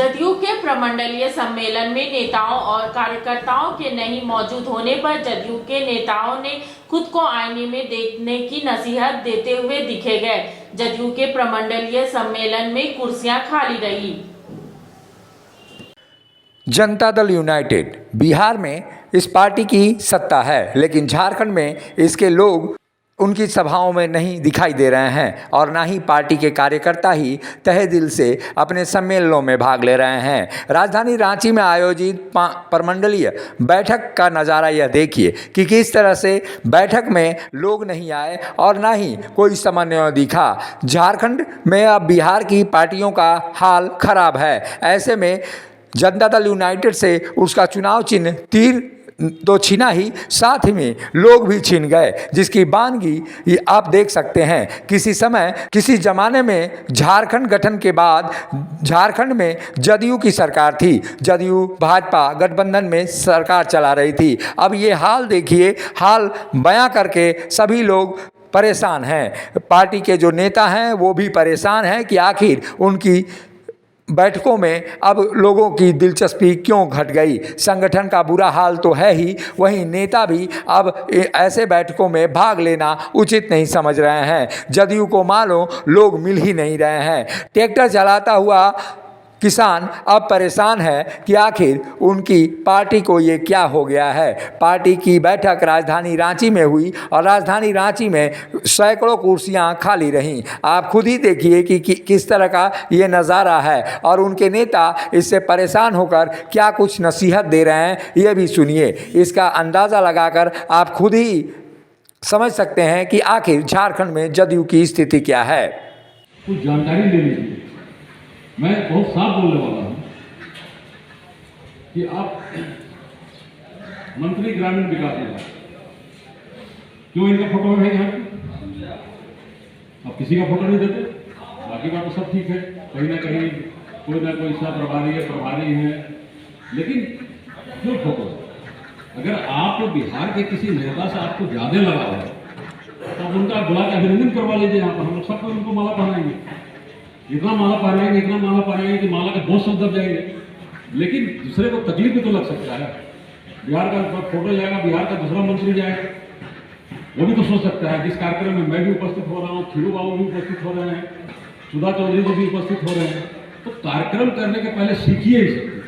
जदयू के प्रमंडलीय सम्मेलन में नेताओं और कार्यकर्ताओं के नहीं मौजूद होने पर जदयू के नेताओं ने खुद को आईने में देखने की नसीहत देते हुए दिखे गए। जदयू के प्रमंडलीय सम्मेलन में कुर्सियां खाली रही। जनता दल यूनाइटेड बिहार में इस पार्टी की सत्ता है, लेकिन झारखंड में इसके लोग उनकी सभाओं में नहीं दिखाई दे रहे हैं और ना ही पार्टी के कार्यकर्ता ही तहे दिल से अपने सम्मेलनों में भाग ले रहे हैं। राजधानी रांची में आयोजित प्रमंडलीय बैठक का नज़ारा यह देखिए कि किस तरह से बैठक में लोग नहीं आए और ना ही कोई समन्वय दिखा। झारखंड में अब बिहार की पार्टियों का हाल खराब है। ऐसे में जनता दल यूनाइटेड से उसका चुनाव चिन्ह तीर तो छीना ही, साथ ही में लोग भी छीन गए, जिसकी बानगी ये आप देख सकते हैं। किसी समय किसी ज़माने में झारखंड गठन के बाद झारखंड में जदयू की सरकार थी, जदयू भाजपा गठबंधन में सरकार चला रही थी। अब ये हाल देखिए, हाल बयां करके सभी लोग परेशान हैं। पार्टी के जो नेता हैं वो भी परेशान हैं कि आखिर उनकी बैठकों में अब लोगों की दिलचस्पी क्यों घट गई। संगठन का बुरा हाल तो है ही, वहीं नेता भी अब ऐसे बैठकों में भाग लेना उचित नहीं समझ रहे हैं। जदयू को मानो लोग मिल ही नहीं रहे हैं। ट्रैक्टर चलाता हुआ किसान अब परेशान है कि आखिर उनकी पार्टी को ये क्या हो गया है। पार्टी की बैठक राजधानी रांची में हुई और राजधानी रांची में सैकड़ों कुर्सियां खाली रहीं। आप खुद ही देखिए कि किस तरह का ये नज़ारा है और उनके नेता इससे परेशान होकर क्या कुछ नसीहत दे रहे हैं, ये भी सुनिए। इसका अंदाज़ा लगाकर आप खुद ही समझ सकते हैं कि आखिर झारखंड में जदयू की स्थिति क्या है। कुछ जानकारी ले लीजिए। मैं बहुत साफ बोलने वाला हूँ कि आप मंत्री ग्रामीण विकास विभाग क्यों इनका फोटो है यहाँ पे? आप किसी का फोटो नहीं देते, बाकी बात तो सब ठीक है। कहीं ना कहीं कोई ना कोई सा प्रभारी है, लेकिन क्यों फोटो? अगर आप बिहार के किसी नेता से आपको ज्यादा लगाव है तो उनका बुला के अभिनंदन करवा लीजिए। यहाँ पर हम लोग सबको उनको माला पहनाएंगे, इतना माला पहनाएंगे कि माला के 2 सौ दब जाएंगे। लेकिन दूसरे को तकलीफ भी तो लग सकता है। बिहार का फोटो जाएगा, बिहार का दूसरा मंत्री जाएगा, वो भी तो सोच सकता है। जिस कार्यक्रम में मैं भी उपस्थित हो रहा हूँ, खीरू बाबू भी उपस्थित हो रहे हैं, सुधा चौधरी जी भी उपस्थित हो रहे हैं, तो कार्यक्रम करने के पहले सीखिए ही सकते।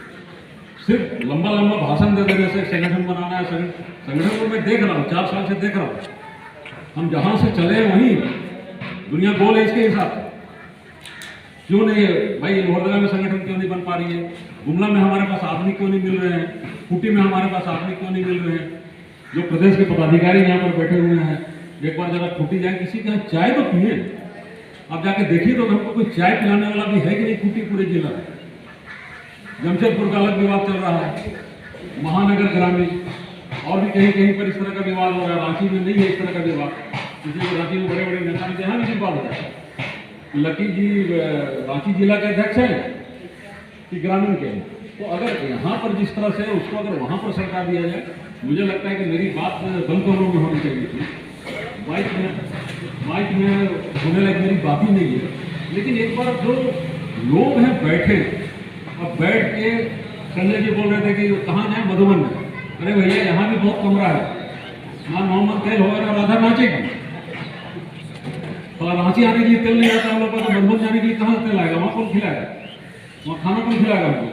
सिर्फ लंबा लंबा भाषण दे देने से संगठन बनाना है। संगठन को मैं देख रहा हूँ, 4 साल से देख रहा हूँ। हम जहाँ से चले वहीं दुनिया गोल है। इसके हिसाब से क्यों नहीं है भाई? लोहरदगा में संगठन क्यों नहीं बन पा रही है? गुमला में हमारे पास आदमी क्यों नहीं मिल रहे हैं? खूंटी में हमारे पास आदमी क्यों नहीं मिल रहे हैं? जो प्रदेश के पदाधिकारी यहाँ पर बैठे हुए हैं, एक बार जरा खूंटी जाए, किसी के यहाँ चाय तो पिए। आप जाके देखिए तो हमको कोई चाय पिलाने वाला भी है कि नहीं? खूंटी पूरे जिला में जमशेदपुर का अलग विवाद चल रहा है, महानगर ग्रामीण और भी कहीं कहीं पर इस तरह का विवाद हो रहा है। रांची में नहीं है इस तरह का विवाद, इसलिए रांची में बड़े बड़े नेता ने यहाँ भी विवाद होता है। लकी जी रांची जिला के अध्यक्ष हैं कि ग्रामीण के? तो अगर यहाँ पर जिस तरह से उसको अगर वहाँ पर सरकार दिया जाए, मुझे लगता है कि मेरी बात बंद में होनी चाहिए थी। माइक में होने लगी मेरी बात ही नहीं है। लेकिन एक बार जो लोग हैं बैठे, अब बैठ के संजय जी बोल रहे थे कि कहाँ जाए? मधुबन में। अरे भैया यहाँ भी बहुत कमरा है, ना मोहम्मद तेल होगा ना राधा नाचेगी। और रांची आने के लिए तेल नहीं आता हम लोग को, तो मधुबन जाने के लिए कहाँ से तेल आएगा? वहाँ कौन खिलाएगा? वहाँ खाना कौन खिलाएगा हमको?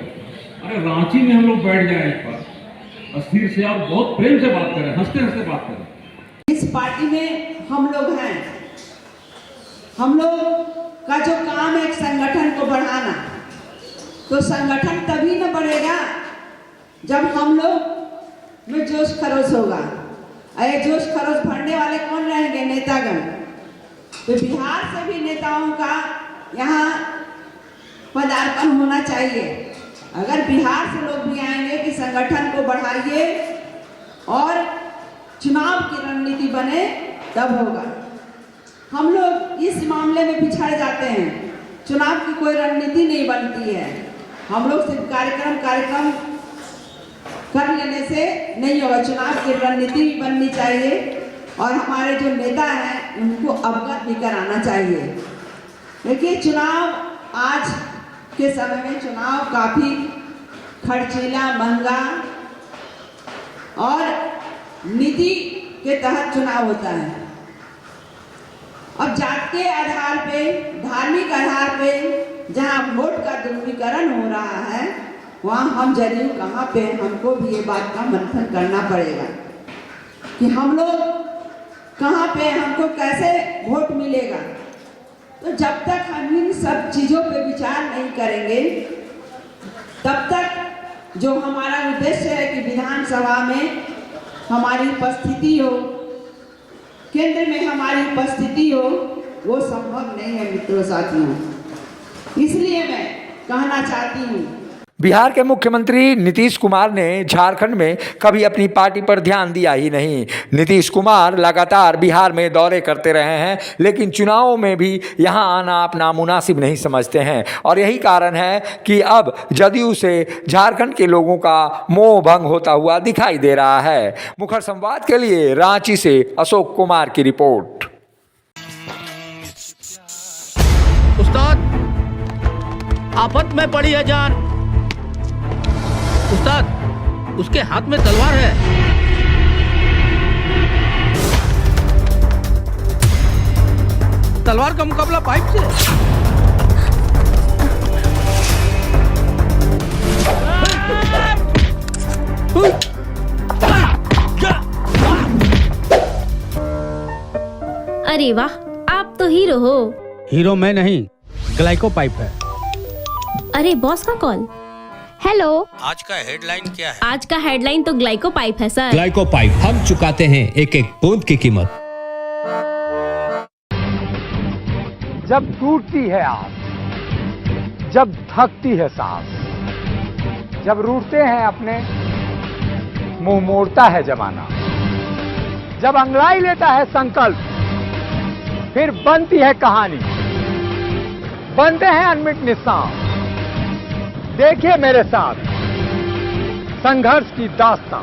अरे रांची में हम लोग बैठ जाए एक बार अस्थिर से और बहुत प्रेम से बात करें, हंसते हंसते बात करें। इस पार्टी में हम लोग हैं, हम लोग का जो काम है एक संगठन को बढ़ाना, तो संगठन तभी न बढ़ेगा जब हम लोग में जोश खरोश होगा। अरे जोश खरोश भरने वाले कौन रहेंगे? नेतागण। तो बिहार से भी नेताओं का यहाँ पदार्पण होना चाहिए। अगर बिहार से लोग भी आएंगे कि संगठन को बढ़ाइए और चुनाव की रणनीति बने, तब होगा। हम लोग इस मामले में पिछड़ जाते हैं, चुनाव की कोई रणनीति नहीं बनती है। हम लोग सिर्फ कार्यक्रम कर लेने से नहीं होगा, चुनाव की रणनीति भी बननी चाहिए और हमारे जो नेता हैं उनको अवगत भी कराना चाहिए। देखिए, चुनाव आज के समय में चुनाव काफ़ी खर्चीला, महंगा और नीति के तहत चुनाव होता है। अब जात के आधार पे, धार्मिक आधार पे जहाँ वोट का ध्रुवीकरण हो रहा है, वहाँ हम जदयू कहाँ पे, हमको भी ये बात का मंथन करना पड़ेगा कि हम लोग कहाँ पे, हमको कैसे वोट मिलेगा। तो जब तक हम इन सब चीज़ों पे विचार नहीं करेंगे, तब तक जो हमारा उद्देश्य है कि विधानसभा में हमारी उपस्थिति हो, केंद्र में हमारी उपस्थिति हो, वो संभव नहीं है मित्रों, साथियों। इसलिए मैं कहना चाहती हूँ, बिहार के मुख्यमंत्री नीतीश कुमार ने झारखंड में कभी अपनी पार्टी पर ध्यान दिया ही नहीं। नीतीश कुमार लगातार बिहार में दौरे करते रहे हैं, लेकिन चुनावों में भी यहां आना अपना मुनासिब नहीं समझते हैं और यही कारण है कि अब जदयू से झारखंड के लोगों का मोह भंग होता हुआ दिखाई दे रहा है। मुखर संवाद के लिए रांची से अशोक कुमार की रिपोर्ट। उस्ताद, आफत में पड़ी है जान। उस्ताद, उसके हाथ में तलवार है। तलवार का मुकाबला पाइप से। अरे वाह, आप तो हीरो हो। हीरो मैं नहीं, ग्लाइको पाइप है। अरे बॉस का कॉल। हेलो, आज का हेडलाइन क्या है? आज का हेडलाइन तो ग्लाइको पाइप है सर। ग्लाइको पाइप, हम चुकाते हैं एक एक बूंद की कीमत। जब टूटती है आस, जब थकती है सांस, जब रूठते हैं अपने, मुंह मोड़ता है जमाना, जब अंगड़ाई लेता है संकल्प, फिर बनती है कहानी, बनते हैं अनमिट निशान। देखिए मेरे साथ संघर्ष की दास्तां।